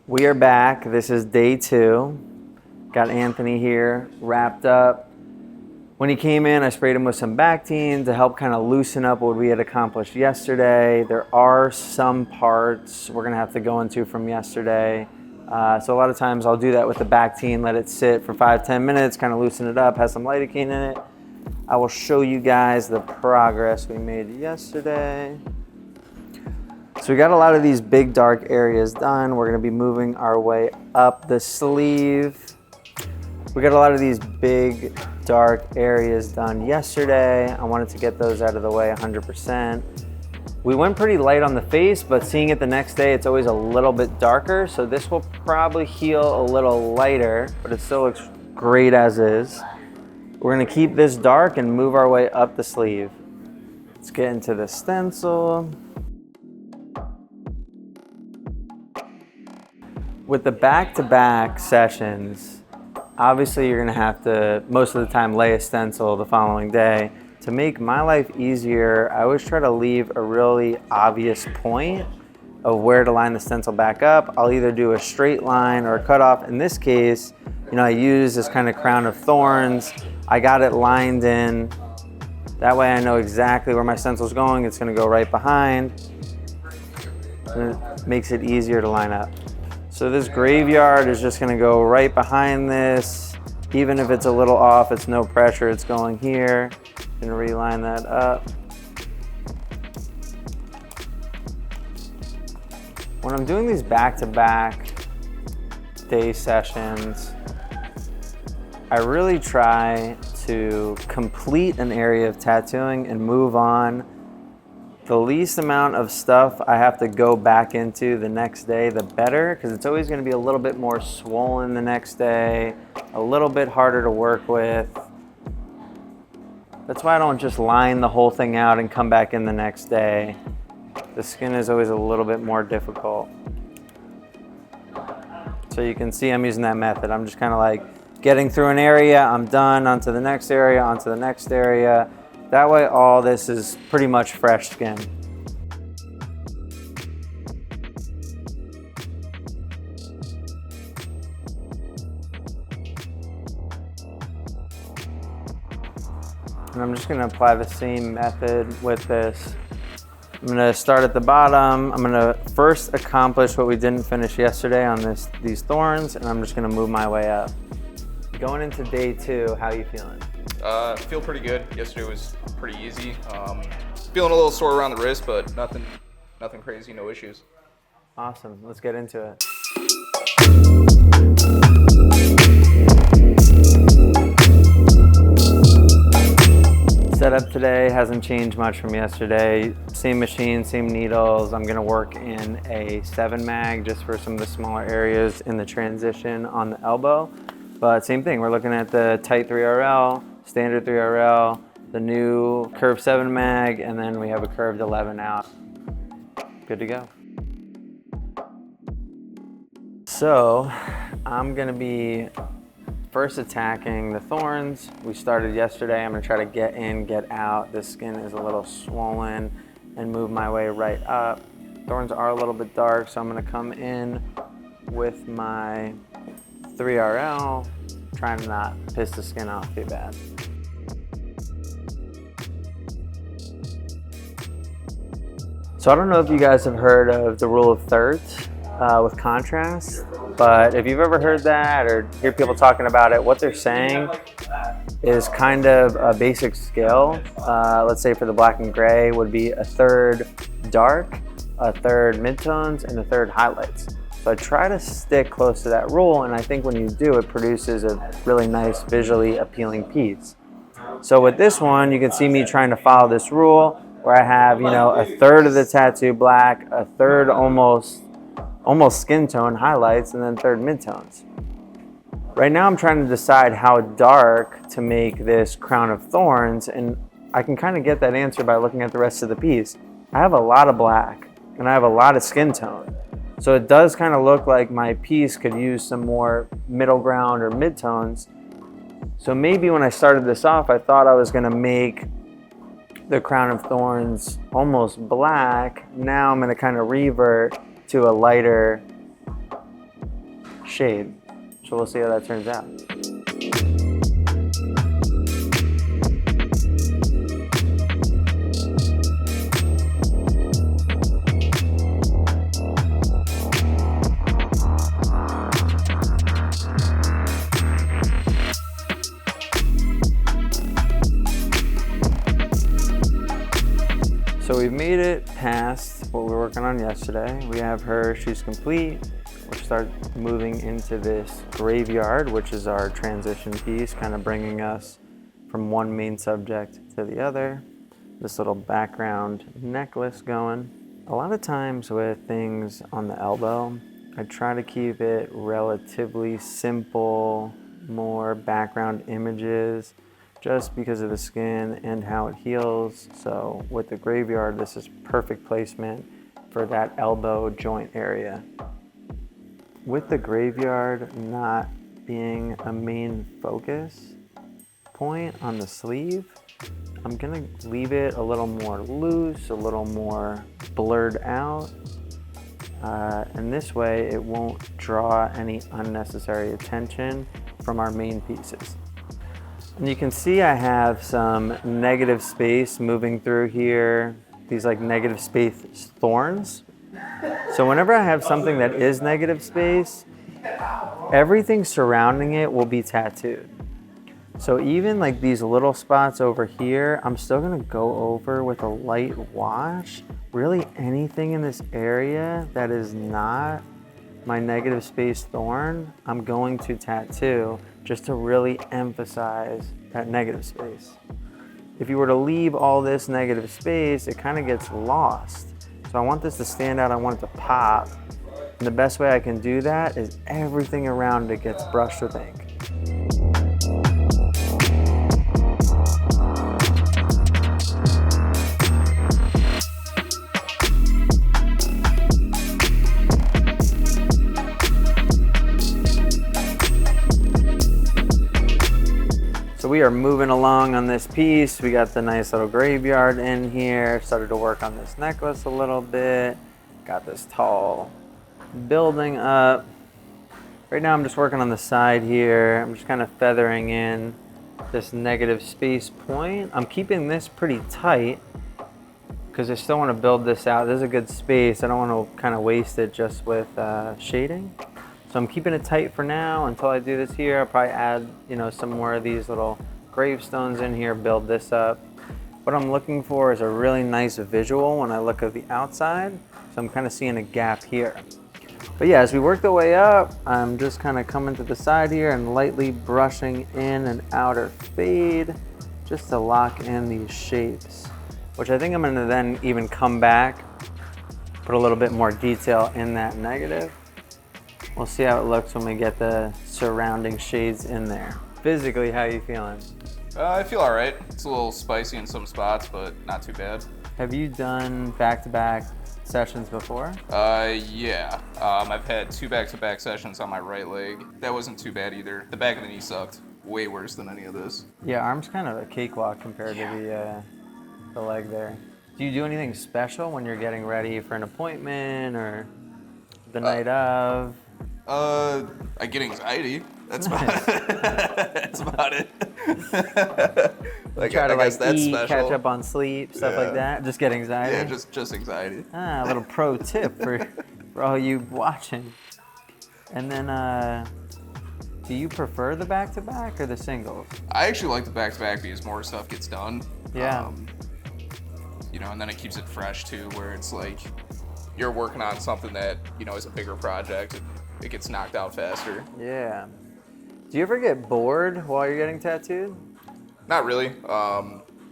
We are back. This is day 2. Got Anthony here wrapped up. When he came in, I sprayed him with some Bactine to help kind of loosen up what we had accomplished yesterday. There are some parts we're gonna have to go into from yesterday. So a lot of times I'll do that with the Bactine, let it sit for 5-10 minutes, kind of loosen it up, has some lidocaine in it. I will show you guys the progress we made yesterday. So we got a lot of these big dark areas done. We're gonna be moving our way up the sleeve. We got a lot of these big dark areas done yesterday. I wanted to get those out of the way 100%. We went pretty light on the face, but seeing it the next day, it's always a little bit darker. So this will probably heal a little lighter, but it still looks great as is. We're gonna keep this dark and move our way up the sleeve. Let's get into the stencil. With the back-to-back sessions, obviously you're gonna have to, most of the time, lay a stencil the following day. To make my life easier, I always try to leave a really obvious point of where to line the stencil back up. I'll either do a straight line or a cutoff. In this case, I use this kind of crown of thorns. I got it lined in. That way I know exactly where my stencil's going. It's gonna go right behind. And it makes it easier to line up. So this graveyard is just gonna go right behind this. Even if it's a little off, it's no pressure, it's going here. Gonna reline that up. When I'm doing these back-to-back day sessions, I really try to complete an area of tattooing and move on. The least amount of stuff I have to go back into the next day, the better, because it's always going to be a little bit more swollen the next day, a little bit harder to work with. That's why I don't just line the whole thing out and come back in the next day. The skin is always a little bit more difficult. So you can see I'm using that method. I'm just kind of like getting through an area, I'm done, onto the next area, onto the next area. That way all this is pretty much fresh skin. And I'm just gonna apply the same method with this. I'm gonna start at the bottom. I'm gonna first accomplish what we didn't finish yesterday on these thorns, and I'm just gonna move my way up. Going into day 2, how are you feeling? Feel pretty good. Yesterday was pretty easy. Feeling a little sore around the wrist, but nothing crazy, no issues. Awesome, let's get into it. Setup today hasn't changed much from yesterday. Same machine, same needles. I'm gonna work in a 7 mag just for some of the smaller areas in the transition on the elbow. But same thing, we're looking at the tight 3RL, standard 3RL, the new curved 7 mag, and then we have a curved 11 out. Good to go. So I'm gonna be first attacking the thorns. We started yesterday. I'm gonna try to get in, get out. This skin is a little swollen and move my way right up. Thorns are a little bit dark, so I'm gonna come in with my 3RL, trying to not piss the skin off too bad. So I don't know if you guys have heard of the rule of thirds with contrast, but if you've ever heard that or hear people talking about it, what they're saying is kind of a basic scale. Let's say for the black and gray would be a third dark, a third midtones, and a third highlights. So I try to stick close to that rule, and I think when you do, it produces a really nice, visually appealing piece. So with this one, you can see me trying to follow this rule where I have, a third of the tattoo black, a third almost skin tone highlights, and then third midtones. Right now I'm trying to decide how dark to make this crown of thorns, and I can kind of get that answer by looking at the rest of the piece. I have a lot of black, and I have a lot of skin tone. So it does kind of look like my piece could use some more middle ground or midtones. So maybe when I started this off, I thought I was gonna make the crown of thorns almost black. Now I'm gonna kind of revert to a lighter shade. So we'll see how that turns out. So we've made it past what we were working on yesterday. We have her, she's complete. We'll start moving into this graveyard, which is our transition piece, kind of bringing us from one main subject to the other. This little background necklace going. A lot of times with things on the elbow, I try to keep it relatively simple, more background images, just because of the skin and how it heals. So with the graveyard, this is perfect placement for that elbow joint area. With the graveyard not being a main focus point on the sleeve, I'm gonna leave it a little more loose, a little more blurred out. And this way it won't draw any unnecessary attention from our main pieces. And you can see I have some negative space moving through here, these like negative space thorns. So whenever I have something that is negative space, everything surrounding it will be tattooed. So even like these little spots over here, I'm still gonna go over with a light wash. Really anything in this area that is not my negative space thorn, I'm going to tattoo just to really emphasize that negative space. If you were to leave all this negative space, it kind of gets lost. So I want this to stand out, I want it to pop. And the best way I can do that is everything around it gets brushed with ink. So we are moving along on this piece. We got the nice little graveyard in here. Started to work on this necklace a little bit. Got this tall building up. Right now I'm just working on the side here. I'm just kind of feathering in this negative space point. I'm keeping this pretty tight because I still want to build this out. This is a good space. I don't want to kind of waste it just with shading. So I'm keeping it tight for now until I do this here. I'll probably add, some more of these little gravestones in here, build this up. What I'm looking for is a really nice visual when I look at the outside. So I'm kind of seeing a gap here. But yeah, as we work the way up, I'm just kind of coming to the side here and lightly brushing in an outer fade just to lock in these shapes, which I think I'm gonna then even come back, put a little bit more detail in that negative. We'll see how it looks when we get the surrounding shades in there. Physically, how are you feeling? I feel all right. It's a little spicy in some spots, but not too bad. Have you done back-to-back sessions before? Yeah. I've had 2 back-to-back sessions on my right leg. That wasn't too bad either. The back of the knee sucked. Way worse than any of this. Yeah, arm's kind of a cakewalk compared to the leg there. Do you do anything special when you're getting ready for an appointment or the night of? I get anxiety. That's about it. That's about it. Like, try to guess that's eat, special. Catch up on sleep, stuff like that. Just get anxiety. Yeah, just anxiety. A little pro tip for all you watching. And then, do you prefer the back-to-back or the singles? I actually like the back-to-back because more stuff gets done. Yeah. And then it keeps it fresh too, where it's like you're working on something that is a bigger project. And it gets knocked out faster. Yeah. Do you ever get bored while you're getting tattooed? Not really.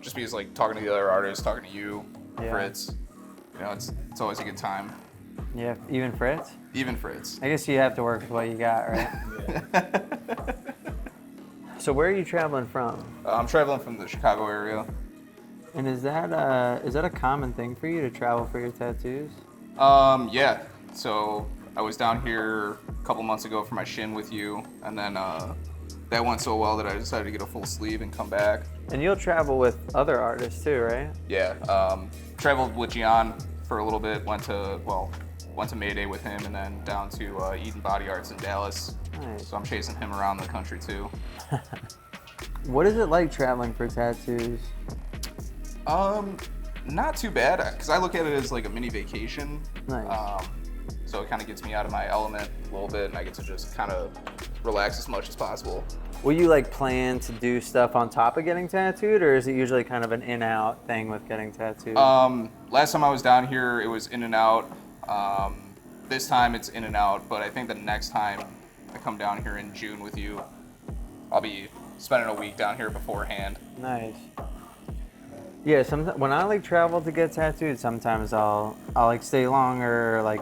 Just because talking to the other artists, talking to you, Fritz, it's always a good time. Yeah, even Fritz? Even Fritz. I guess you have to work with what you got, right? So where are you traveling from? I'm traveling from the Chicago area. And is that a common thing for you to travel for your tattoos? Yeah. So I was down here a couple months ago for my shin with you, and then that went so well that I decided to get a full sleeve and come back. And you'll travel with other artists too, right? Yeah. Traveled with Gian for a little bit. Went to went to Mayday with him, and then down to Eden Body Arts in Dallas. Nice. So I'm chasing him around the country too. What is it like traveling for tattoos? Not too bad, because I look at it as like a mini vacation. Nice. So it kind of gets me out of my element a little bit, and I get to just kind of relax as much as possible. Will you like plan to do stuff on top of getting tattooed, or is it usually kind of an in-out thing with getting tattooed? Last time I was down here, it was in and out. This time it's in and out, but I think the next time I come down here in June with you, I'll be spending a week down here beforehand. Nice. Yeah, when I like travel to get tattooed, sometimes I'll like stay longer, or like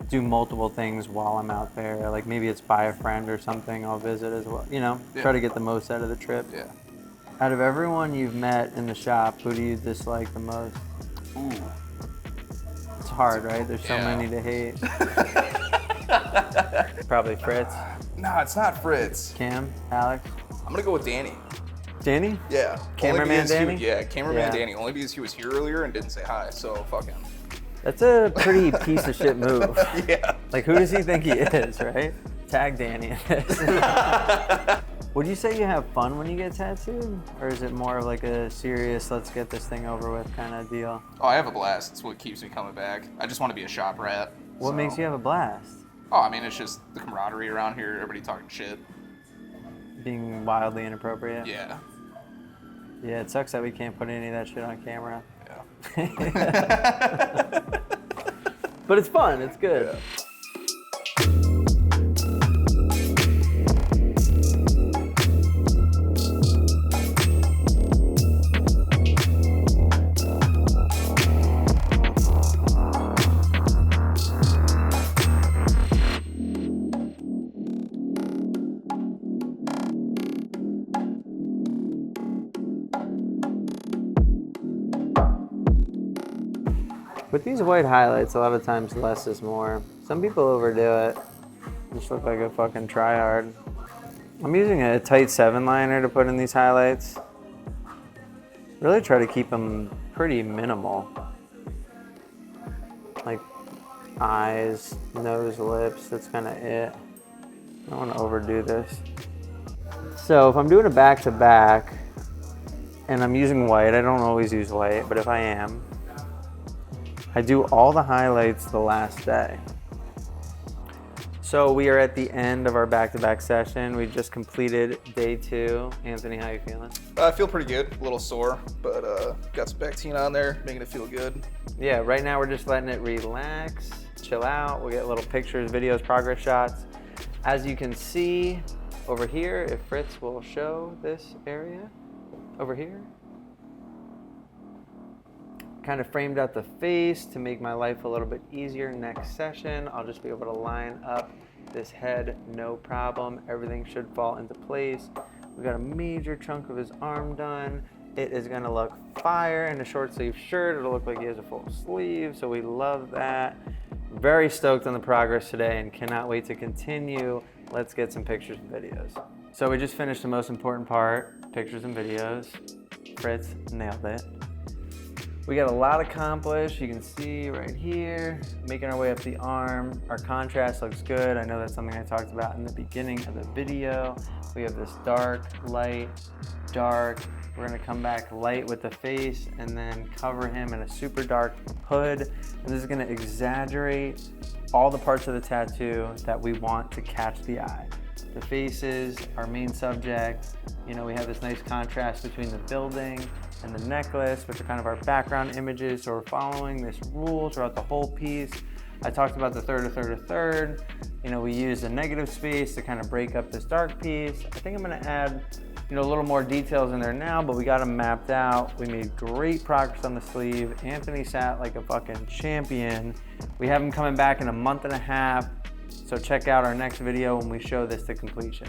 do multiple things while I'm out there. Like maybe it's by a friend or something I'll visit as well. You know, Yeah. try to get the most out of the trip. Yeah. Out of everyone you've met in the shop, who do you dislike the most? Ooh. It's hard, right? There's so Yeah. many to hate. Probably Fritz, No, it's not Fritz. Cam, Alex, I'm gonna go with Danny. Danny? Yeah. Cameraman Only because Danny? Cameraman Yeah. Danny. Only because he was here earlier and didn't say hi, so fuck him. That's a pretty piece of shit move. Yeah. Like, who does he think he is, right? Tag Danny in this. Would you say you have fun when you get tattooed? Or is it more of like a serious, let's get this thing over with kind of deal? Oh, I have a blast. It's what keeps me coming back. I just want to be a shop rat. What so. makes you have a blast? Oh, I mean, it's just the camaraderie around here. Everybody talking shit. Being wildly inappropriate? Yeah. Yeah, it sucks that we can't put any of that shit on camera. Yeah. But it's fun, it's good. Yeah. With these white highlights, a lot of times less is more. Some people overdo it. Just look like a fucking tryhard. I'm using a tight 7 liner to put in these highlights. Really try to keep them pretty minimal. Like eyes, nose, lips, that's kind of it. I don't want to overdo this. So if I'm doing a back-to-back and I'm using white, I don't always use white, but if I am, I do all the highlights the last day. So we are at the end of our back-to-back session. We just completed day 2. Anthony, how you feeling? I feel pretty good. A little sore, but got some Bactine on there, making it feel good. Yeah, right now we're just letting it relax, chill out. We'll get little pictures, videos, progress shots. As you can see over here, if Fritz will show this area over here. Kind of framed out the face to make my life a little bit easier. Next session, I'll just be able to line up this head, no problem. Everything should fall into place. We got a major chunk of his arm done. It is gonna look fire in a short sleeve shirt. It'll look like he has a full sleeve, so we love that. Very stoked on the progress today and cannot wait to continue. Let's get some pictures and videos. So we just finished the most important part, pictures and videos. Fritz nailed it. We got a lot accomplished. You can see right here, making our way up the arm. Our contrast looks good. I know that's something I talked about in the beginning of the video. We have this dark, light, dark. We're gonna come back light with the face and then cover him in a super dark hood. And this is gonna exaggerate all the parts of the tattoo that we want to catch the eye. The faces, our main subject. You know, we have this nice contrast between the building and the necklace, which are kind of our background images. So we're following this rule throughout the whole piece. I talked about the third. You know, we use a negative space to kind of break up this dark piece. I think I'm gonna add, you know, a little more details in there now, but we got them mapped out. We made great progress on the sleeve. Anthony sat like a fucking champion. We have him coming back in a month and a half. So check out our next video when we show this to completion.